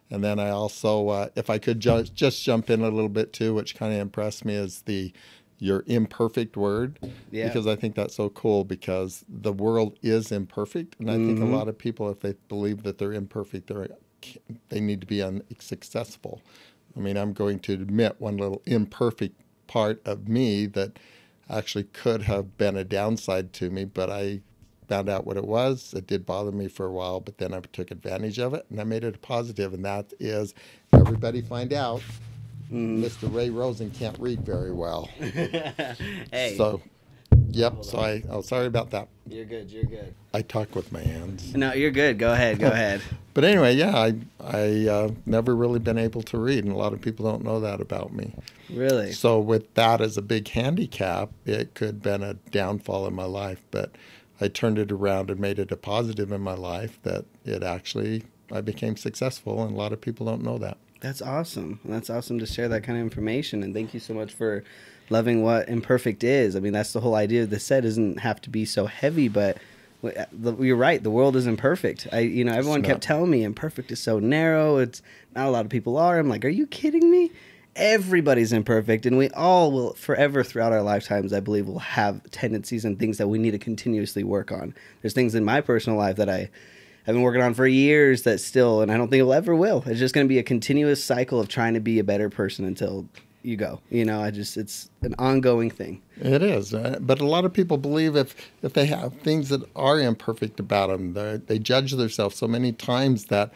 And then I also, if I could just jump in a little bit too, which kind of impressed me, is your imperfect word, Yeah. because I think that's so cool, because the world is imperfect. And I think a Mm-hmm. lot of people, if they believe that they're imperfect, they need to be successful. I mean, I'm going to admit one little imperfect part of me that actually could have been a downside to me, but I found out what it was. It did bother me for a while, but then I took advantage of it and I made it a positive, and that is, everybody find out, Mm-hmm. Mr. Ray Rosen can't read very well. Hey, So, yep. hold So on. oh, sorry about that. You're good. You're good. I talk with my hands. No, you're good. Go ahead. Go ahead. But anyway, yeah, I never really been able to read, and a lot of people don't know that about me. Really? So with that as a big handicap, it could have been a downfall in my life. But I turned it around and made it a positive in my life, that it actually, I became successful, and a lot of people don't know that. That's awesome. That's awesome to share that kind of information. And thank you so much for loving what imperfect is. I mean, that's the whole idea of the set. Doesn't have to be so heavy, but you're right. The world is imperfect. Everyone kept Snap. telling me imperfect is so narrow. It's not a lot of people are. I'm like, are you kidding me? Everybody's imperfect, and we all will forever throughout our lifetimes, I believe, will have tendencies and things that we need to continuously work on. There's things in my personal life that I've been working on for years that still, and I don't think it ever will. It's just going to be a continuous cycle of trying to be a better person until you go. It's an ongoing thing. It is, but a lot of people believe if they have things that are imperfect about them, they judge themselves so many times that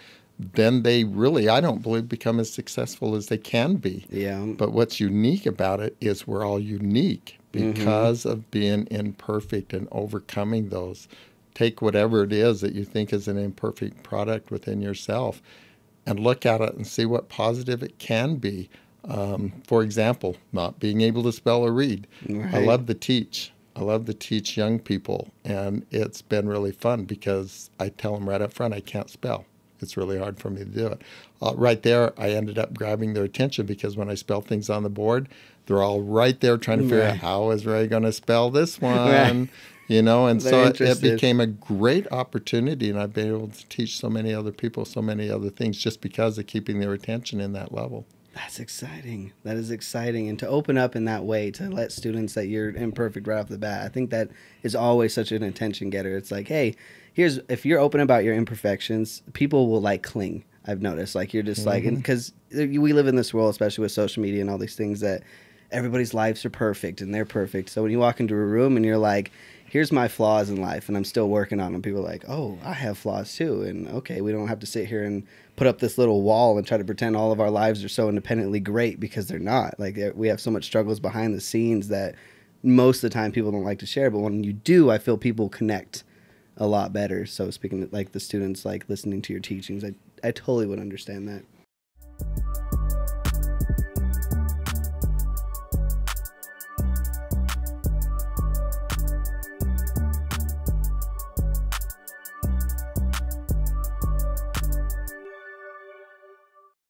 then they really, I don't believe, become as successful as they can be. Yeah. But what's unique about it is we're all unique because of being imperfect and overcoming those. Take whatever it is that you think is an imperfect product within yourself and look at it and see what positive it can be. For example, not being able to spell or read. Right. I love to teach. I love to teach young people, and it's been really fun because I tell them right up front I can't spell. It's really hard for me to do it. Right there, I ended up grabbing their attention because when I spell things on the board, they're all right there trying to figure out, how is Ray going to spell this one? Right. And They're so it interested. became a great opportunity, and I've been able to teach so many other people so many other things just because of keeping their attention in that level. That's exciting. That is exciting. And to open up in that way, to let students that you're imperfect right off the bat, I think that is always such an attention getter. It's like, hey, if you're open about your imperfections, people will cling. I've noticed, you're just because we live in this world, especially with social media and all these things, that everybody's lives are perfect and they're perfect. So when you walk into a room and you're like, here's my flaws in life and I'm still working on them, people are like, oh, I have flaws too. And okay, we don't have to sit here and put up this little wall and try to pretend all of our lives are so independently great, because they're not. We have so much struggles behind the scenes that most of the time people don't like to share. But when you do, I feel people connect a lot better. So speaking of the students listening to your teachings, I totally would understand that.